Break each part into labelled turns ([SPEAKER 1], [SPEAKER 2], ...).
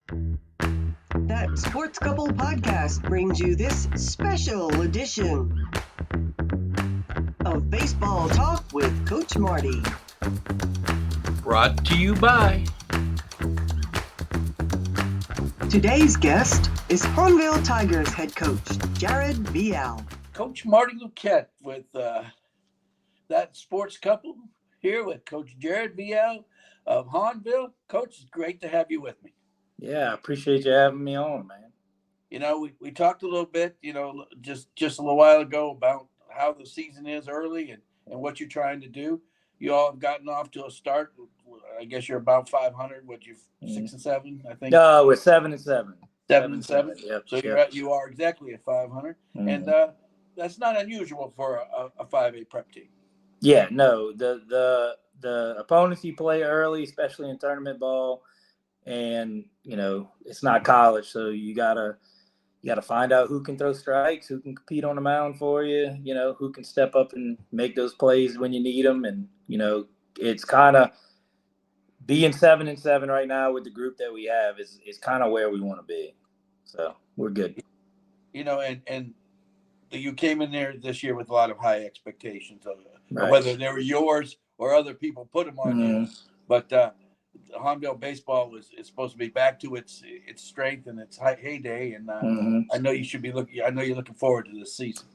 [SPEAKER 1] That Sports Couple podcast brings you this special edition of Baseball Talk with Coach Marty.
[SPEAKER 2] Brought to you by
[SPEAKER 1] Today's guest is Hahnville Tigers head coach Jared Vial.
[SPEAKER 2] Coach Marty Luquette with That Sports Couple here with Coach Jared Vial of Hahnville. Coach, it's great to have you with me.
[SPEAKER 3] Yeah, I appreciate you having me on, man.
[SPEAKER 2] You know, we talked a little bit, just a little while ago about how the season is early and what you're trying to do. You all have gotten off to a start. I guess you're about 500. What, you 6 and 7, I think?
[SPEAKER 3] No, we're 7 and 7.
[SPEAKER 2] 7 and 7.
[SPEAKER 3] Yep.
[SPEAKER 2] So you are exactly at 500.
[SPEAKER 3] Mm-hmm.
[SPEAKER 2] And that's not unusual for a 5A prep team.
[SPEAKER 3] Yeah, no. The opponents you play early, especially in tournament ball, and it's not college, so you gotta find out who can throw strikes, who can compete on the mound for you, who can step up and make those plays when you need them. And it's kind of being 7 and 7 right now with the group that we have is kind of where we want to be. So we're good.
[SPEAKER 2] And you came in there this year with a lot of high expectations of
[SPEAKER 3] Right.
[SPEAKER 2] whether they were yours or other people put them on you. But Hahnville Baseball is supposed to be back to its strength and its heyday, and I know you should be looking. I know you're looking forward to this season.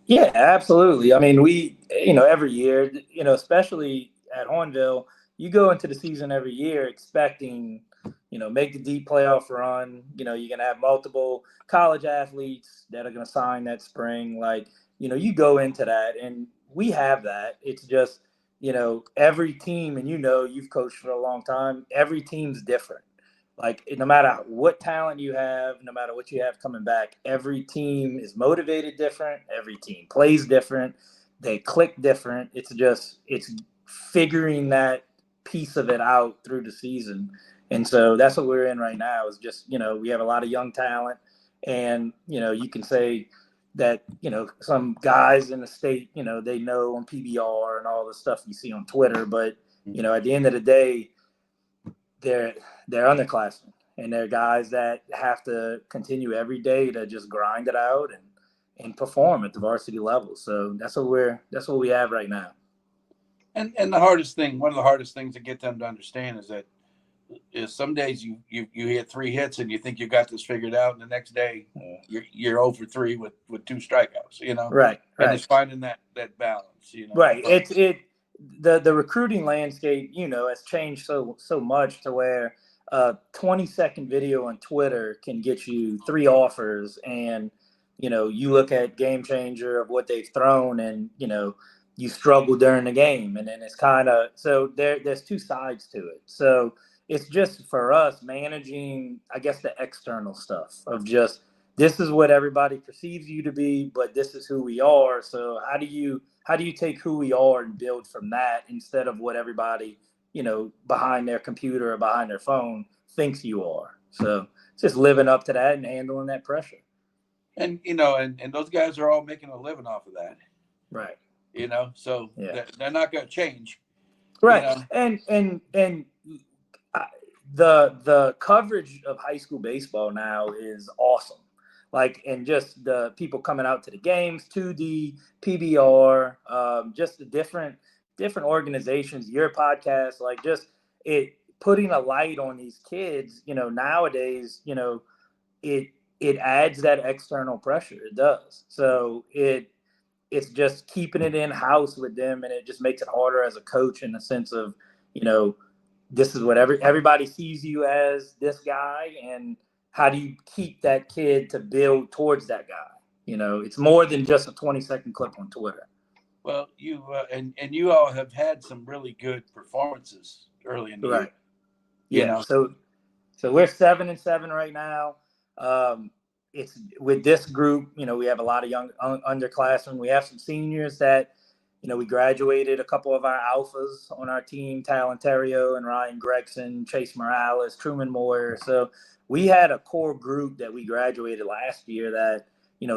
[SPEAKER 3] Yeah, absolutely. I mean, we every year, especially at Hahnville, you go into the season every year expecting make the deep playoff run. You're gonna have multiple college athletes that are gonna sign that spring. Like you go into that, and we have that. It's just every team, and you've coached for a long time, every team's different. Like, no matter what talent you have, no matter what you have coming back, every team is motivated different. Every team plays different. They click different. It's figuring that piece of it out through the season. And so that's what we're in right now is just, we have a lot of young talent, and, you can say that, some guys in the state, they know on PBR and all the stuff you see on Twitter, but, at the end of the day, they're underclassmen, and they're guys that have to continue every day to just grind it out and perform at the varsity level. So that's what we have right now.
[SPEAKER 2] And one of the hardest things to get them to understand is some days you hit 3 hits and you think you got this figured out, and the next day you're 0 for 3 with 2 strikeouts,
[SPEAKER 3] Right.
[SPEAKER 2] And it's finding that balance,
[SPEAKER 3] Right. The recruiting landscape, has changed so much to where a 20-second video on Twitter can get you 3 offers, and you look at Game Changer of what they've thrown, and you struggle during the game, and then it's kind of so there's 2 sides to it. So it's just for us managing, I guess, the external stuff of just, this is what everybody perceives you to be, but this is who we are. So how do you take who we are and build from that instead of what everybody, behind their computer or behind their phone thinks you are. So it's just living up to that and handling that pressure.
[SPEAKER 2] And, and those guys are all making a living off of that.
[SPEAKER 3] Right.
[SPEAKER 2] So they're not going to change.
[SPEAKER 3] Right. And the coverage of high school baseball now is awesome. Like, and just the people coming out to the games, 2D, PBR, just the different organizations, your podcast, like just it putting a light on these kids, nowadays, it adds that external pressure. It does. So it's just keeping it in house with them, and it just makes it harder as a coach in the sense of, this is what everybody sees you as, this guy, and how do you keep that kid to build towards that guy? It's more than just a 20-second clip on Twitter.
[SPEAKER 2] Well, you and you all have had some really good performances early in the year.
[SPEAKER 3] Yeah. So we're 7 and 7 right now. It's with this group, we have a lot of young underclassmen. We have some seniors that, we graduated a couple of our alphas on our team, Talentario and Ryan Gregson, Chase Morales, Truman Moyer. So we had a core group that we graduated last year that,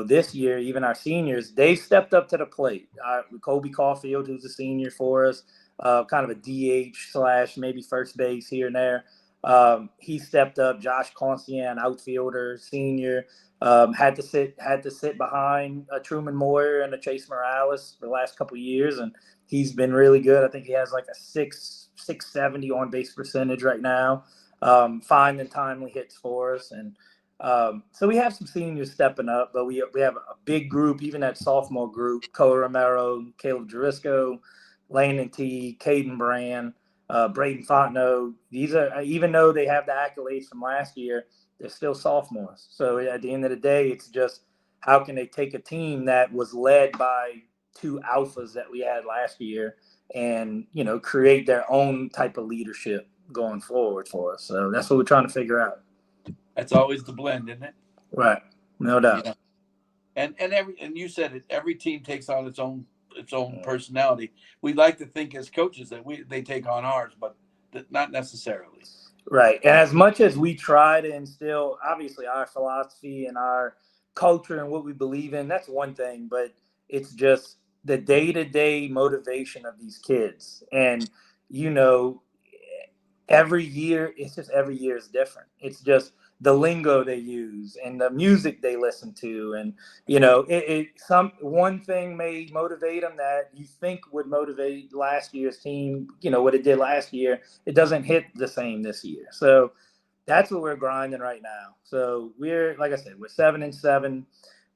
[SPEAKER 3] this year, even our seniors, they stepped up to the plate. Kobe Caulfield, who's a senior for us, kind of a DH / maybe first base here and there. He stepped up. Josh Concian, outfielder, senior, had to sit behind Truman Moyer and Chase Morales for the last couple of years, and he's been really good. I think he has like a 670 on base percentage right now, finding timely hits for us, and so we have some seniors stepping up, but we have a big group, even that sophomore group: Cole Romero, Caleb Jurisco, Landon T, Caden Brand, Braden Fontenot. These are, even though they have the accolades from last year, they're still sophomores. So at the end of the day, it's just how can they take a team that was led by two alphas that we had last year and, create their own type of leadership going forward for us. So that's what we're trying to figure out.
[SPEAKER 2] That's always the blend, isn't it?
[SPEAKER 3] Right. No doubt.
[SPEAKER 2] You know? And you said it, every team takes on its own personality. We like to think as coaches that they take on ours, but not necessarily.
[SPEAKER 3] Right. And as much as we try to instill, obviously, our philosophy and our culture and what we believe in, that's one thing, but it's just the day-to-day motivation of these kids. And, every year is different. It's just the lingo they use and the music they listen to. And, one thing may motivate them that you think would motivate last year's team, what it did last year. It doesn't hit the same this year. So that's what we're grinding right now. So we're, like I said, we're 7-7.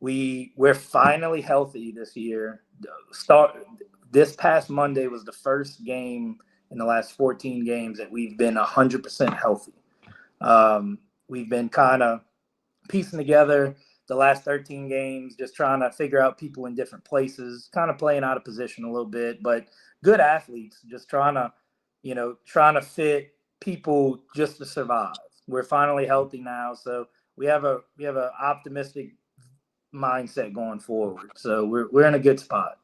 [SPEAKER 3] We're finally healthy this year. This past Monday was the first game in the last 14 games that we've been 100% healthy. We've been kind of piecing together the last 13 games, just trying to figure out people in different places, kind of playing out of position a little bit, but good athletes, just trying to fit people just to survive. We're finally healthy now, so we have a optimistic mindset going forward. So we're in a good spot.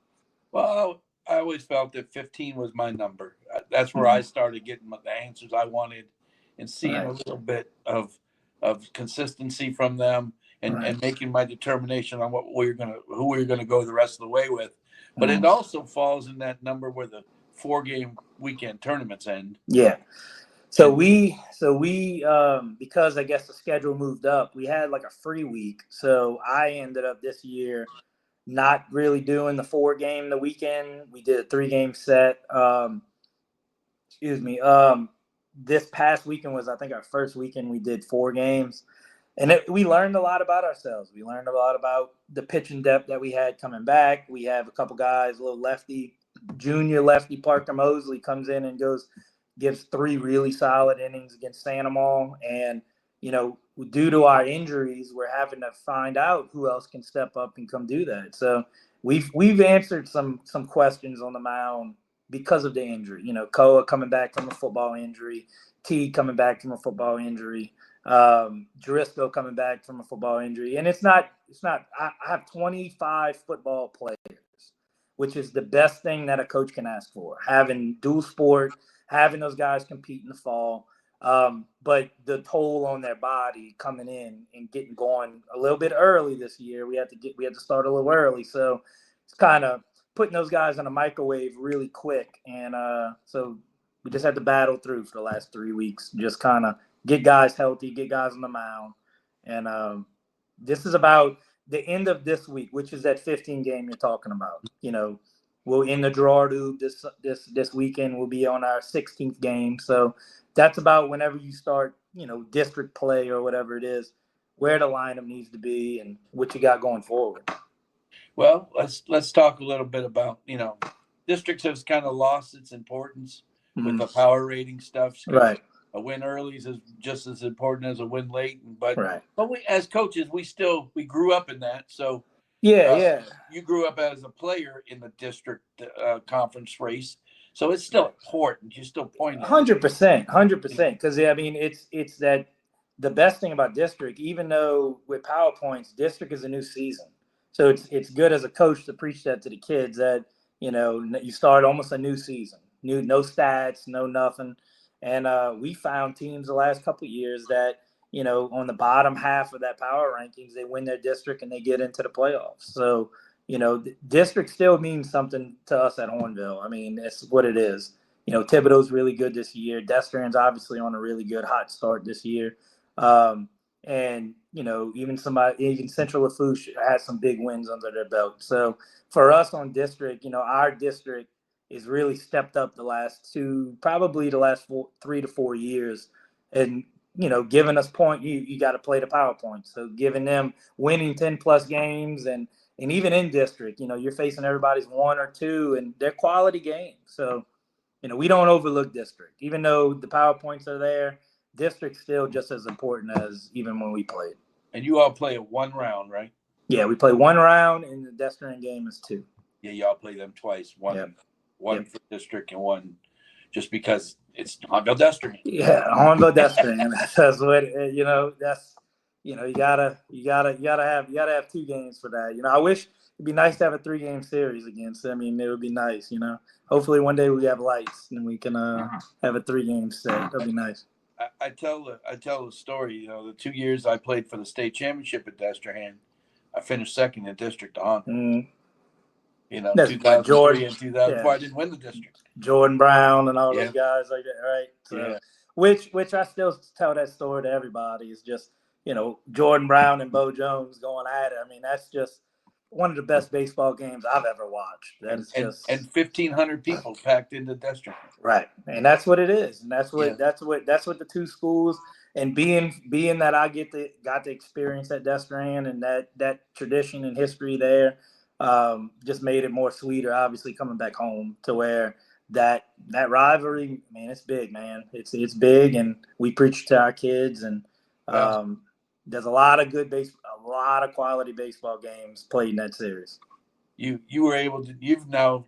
[SPEAKER 2] Well, I always felt that 15 was my number. That's where I started getting the answers I wanted and seeing a little bit of consistency from them and making my determination on who we're gonna go the rest of the way with. But it also falls in that number where the 4-game weekend tournaments end.
[SPEAKER 3] Yeah. So we because I guess the schedule moved up, we had like a free week. So I ended up this year not really doing the 4-game the weekend. We did a 3-game set. This past weekend was, I think, our first weekend we did 4 games. And we learned a lot about ourselves. We learned a lot about the pitching depth that we had coming back. We have a couple guys, a little lefty, junior lefty Parker Mosley comes in and gives 3 really solid innings against Sandoval. And, due to our injuries, we're having to find out who else can step up and come do that. So we've answered some questions on the mound because of the injury. Koa coming back from a football injury, T coming back from a football injury, Jurisco coming back from a football injury. And it's not I have 25 football players, which is the best thing that a coach can ask for, having dual sport, having those guys compete in the fall. But the toll on their body coming in and getting going a little bit early this year, we had to start a little early. So it's kind of putting those guys in a microwave really quick. And so we just had to battle through for the last 3 weeks, just kind of get guys healthy, get guys on the mound. And this is about the end of this week, which is that 15 game you're talking about. We'll in the draw to this weekend. We'll be on our 16th game. So that's about whenever you start, district play or whatever it is, where the lineup needs to be and what you got going forward.
[SPEAKER 2] Well, let's talk a little bit about, districts has kind of lost its importance with the power rating stuff.
[SPEAKER 3] Right.
[SPEAKER 2] A win early is just as important as a win late. But we, as coaches, we grew up in that. So
[SPEAKER 3] yeah.
[SPEAKER 2] You grew up as a player in the district conference race. So it's still important. You still point
[SPEAKER 3] 100%. Because it's that the best thing about district, even though with PowerPoints, district is a new season. So it's good as a coach to preach that to the kids that, you start almost a new season, no stats, no nothing. And we found teams the last couple of years that, on the bottom half of that power rankings, they win their district and they get into the playoffs. So, district still means something to us at Hahnville. It's what it is. Thibodeau's really good this year. Destrehan's obviously on a really good hot start this year. And even Central Lafourche has some big wins under their belt. So for us on district, our district is really stepped up the last 3 to 4 years, and giving us point. You got to play the PowerPoint. So giving them winning 10+ games, and even in district, you're facing everybody's 1 or 2, and they're quality games. So we don't overlook district, even though the PowerPoints are there. District's still just as important as even when we played.
[SPEAKER 2] And you all play a 1 round, right?
[SPEAKER 3] Yeah, we play 1 round, and the Destrehan game is 2.
[SPEAKER 2] Yeah, y'all play them twice. One for district and 1 just because it's Hahnville Destrehan.
[SPEAKER 3] Yeah, Hahnville Destrehan. That's what That's you gotta have 2 games for that. I wish it'd be nice to have a 3-game series against them. I mean, it would be nice. Hopefully one day we have lights and we can have a 3-game set. That'd be nice.
[SPEAKER 2] I tell the story. The 2 years I played for the state championship at Destrehan, I finished second in district on. 2003
[SPEAKER 3] Jordan,
[SPEAKER 2] and 2004. I didn't win the district.
[SPEAKER 3] Jordan Brown and all those guys like that, right? So,
[SPEAKER 2] yeah.
[SPEAKER 3] Which I still tell that story to everybody. Is just Jordan Brown and Bo Jones going at it. I mean, that's just one of the best baseball games I've ever watched.
[SPEAKER 2] And 1,500 people packed into Destrehan.
[SPEAKER 3] Right, and that's what it is, and that's what the 2 schools, and being that I got to experience at Destrehan and that tradition and history there, just made it more sweeter. Obviously, coming back home to where that rivalry, man, it's big, man. It's big, and we preach to our kids, and there's a lot of a lot of quality baseball games played in that series.
[SPEAKER 2] You were able to. You're now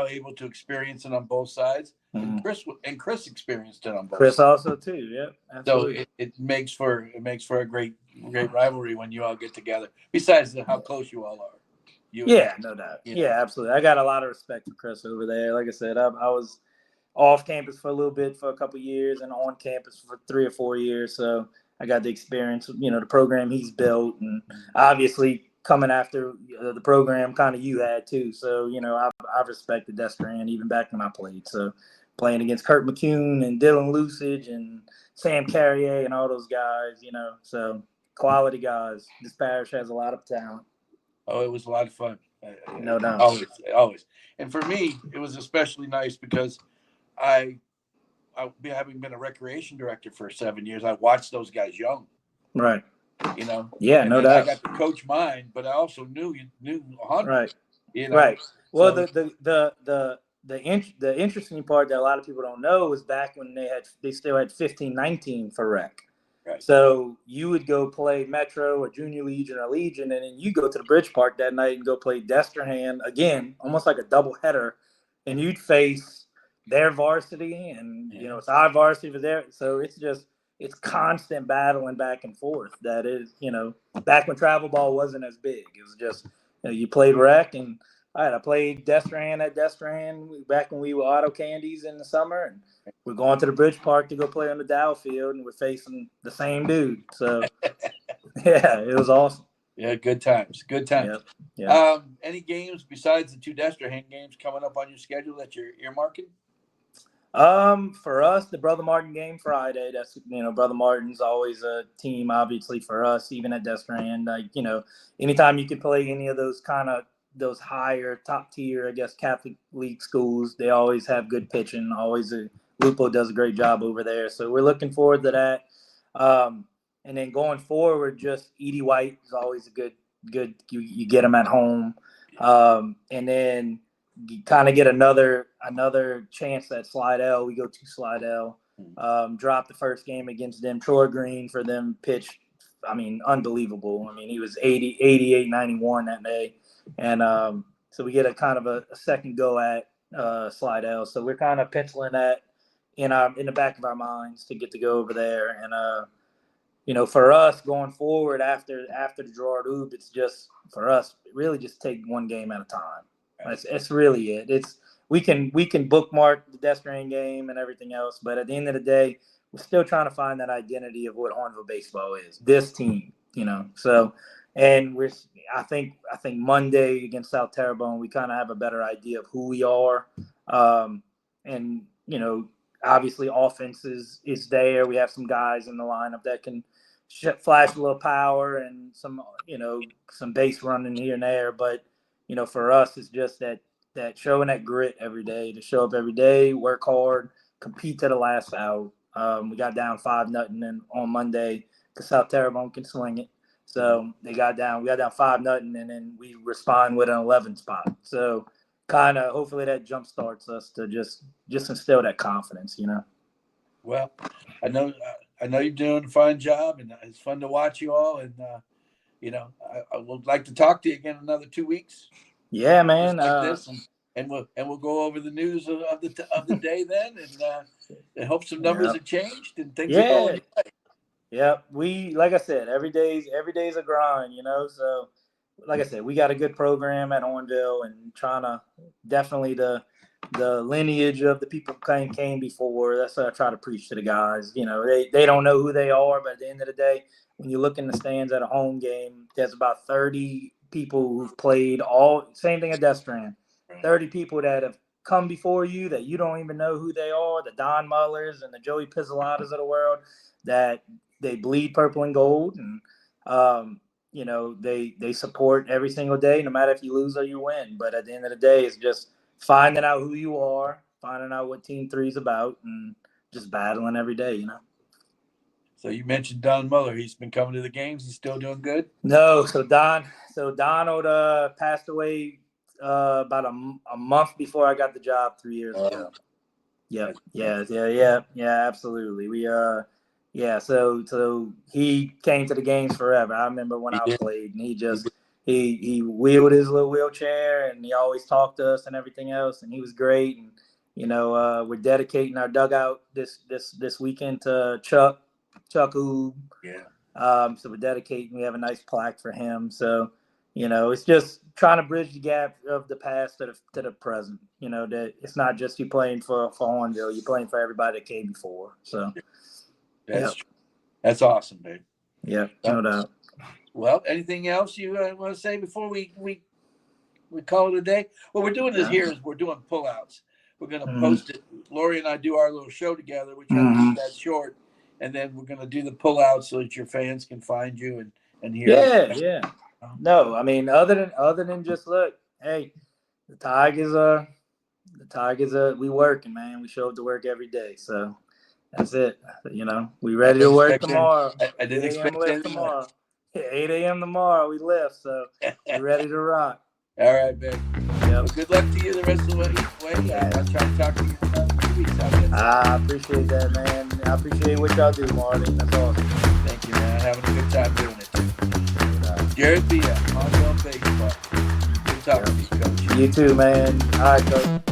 [SPEAKER 2] able to experience it on both sides.
[SPEAKER 3] Mm-hmm.
[SPEAKER 2] And Chris experienced it on both.
[SPEAKER 3] Chris
[SPEAKER 2] sides.
[SPEAKER 3] also too. Yeah. Absolutely.
[SPEAKER 2] So it makes for a great rivalry when you all get together. Besides how close you all are.
[SPEAKER 3] No doubt. Yeah, absolutely. I got a lot of respect for Chris over there. Like I said, I was off campus for a little bit for a couple of years and on campus for 3 or 4 years. So I got the experience, the program he's built, and obviously coming after the program kind of you had too. So, I've respected Destrehan even back when I played. So playing against Kurt McCune and Dylan Lusage and Sam Carrier and all those guys, so quality guys. This parish has a lot of talent.
[SPEAKER 2] Oh, it was a lot of fun.
[SPEAKER 3] No doubt.
[SPEAKER 2] Always. And for me, it was especially nice because I having been a recreation director for 7 years, I watched those guys young.
[SPEAKER 3] Right.
[SPEAKER 2] Yeah,
[SPEAKER 3] no doubt.
[SPEAKER 2] I got to coach mine, but I also knew 100.
[SPEAKER 3] Right.
[SPEAKER 2] Right.
[SPEAKER 3] Well, the interesting part that a lot of people don't know is back when they still had 15-19 for rec.
[SPEAKER 2] Right.
[SPEAKER 3] So you would go play Metro or Junior Legion or Legion, and then you go to the Bridge Park that night and go play Destrehan again, almost like a doubleheader, and you'd face their varsity, and it's our varsity for there. So it's constant battling back and forth. That is, back when travel ball wasn't as big. It was just you played rec, and I played Destrehan at Destrehan back when we were auto candies in the summer, and we're going to the Bridge Park to go play on the Dow field, and we're facing the same dude. So, yeah, it was awesome.
[SPEAKER 2] Yeah, good times.
[SPEAKER 3] Yeah.
[SPEAKER 2] Any games besides the 2 Destrehan games coming up on your schedule that you're earmarking?
[SPEAKER 3] For us, the Brother Martin game Friday. That's Brother Martin's always a team, obviously for us, even at Destrehan. Anytime you can play any of those higher top tier, I guess, Catholic League schools, they always have good pitching. Lupo does a great job over there. So we're looking forward to that. And then going forward, just Edie White is always a good, you get them at home. And then you kind of get another chance at Slidell. We go to Slidell, drop the first game against them. Troy Green for them pitched, unbelievable. He was 88, 91 that day. And so we get a kind of a second go at Slidell. So we're kind of penciling that in the back of our minds to get to go over there. And for us going forward after the Gerard Oob, it's just for us really just take one game at a time. That's really it. We can bookmark the Destrehan game and everything else, but at the end of the day, we're still trying to find that identity of what Hahnville baseball is. This team, So, and I think Monday against South Terrebonne, we kind of have a better idea of who we are. And obviously offense is there. We have some guys in the lineup that can flash a little power and some base running here and there. But, for us, it's just that showing that grit every day, to show up every day, work hard, compete to the last out. We got down 5-0 on Monday because South Terrebonne can swing it. So we got down 5-0, and then we respond with an 11 spot. So kind of hopefully that jump starts us to just instill that confidence,
[SPEAKER 2] Well, I know you're doing a fine job, and it's fun to watch you all. And I would like to talk to you again in another 2 weeks.
[SPEAKER 3] Yeah, man.
[SPEAKER 2] Just like this, and we'll go over the news of the day then, and hope some numbers have changed and things are going right.
[SPEAKER 3] Yeah, like I said, every day's a grind, So, like I said, we got a good program at Hahnville, and trying to definitely the lineage of the people came before. That's what I try to preach to the guys. They don't know who they are, but at the end of the day, when you look in the stands at a home game, there's about 30 people who've played same thing at Destran. 30 people that have come before you that you don't even know who they are, the Don Mullers and the Joey Pizzolatas of the world, that they bleed purple and gold, and they support every single day, no matter if you lose or you win. But at the end of the day, it's just finding out who you are, finding out what Team 3 is about, and just battling every day,
[SPEAKER 2] So you mentioned Don Muller. He's been coming to the games. He's still doing good?
[SPEAKER 3] No. So Donald passed away about a month before I got the job 3 years ago. Yeah, absolutely. So he came to the games forever. I remember when I played, and he wheeled his little wheelchair, and he always talked to us and everything else, and he was great. And we're dedicating our dugout this weekend to Chuck Oob.
[SPEAKER 2] Yeah.
[SPEAKER 3] So we're dedicating. We have a nice plaque for him. So it's just trying to bridge the gap of the past to the present. That it's not just you playing for Hahnville, you're playing for everybody that came before. So
[SPEAKER 2] that's awesome, babe.
[SPEAKER 3] Yeah, no doubt.
[SPEAKER 2] Well, anything else you want to say before we call it a day? What we're doing here is we're doing pullouts. We're going to post it. Lori and I do our little show together. We try to keep that short, and then we're going to do the pullouts so that your fans can find you and hear.
[SPEAKER 3] Yeah. No, I mean, other than just look, hey, the Tigers are we working, man. We show up to work every day, so that's it. We ready to work tomorrow.
[SPEAKER 2] I didn't expect
[SPEAKER 3] lift tomorrow. 8 a.m. tomorrow we lift, so we're ready to rock.
[SPEAKER 2] All right, man.
[SPEAKER 3] Yep.
[SPEAKER 2] Well, good luck to you the rest of the way. I'll try to talk to you in 2 weeks.
[SPEAKER 3] I appreciate that, man. I appreciate what y'all do, Marty. That's awesome.
[SPEAKER 2] Thank you, man. Having a good time doing it, too. Jared Vial, Hahnville Baseball. Good talking to you, Coach.
[SPEAKER 3] You too, man. All right, Coach.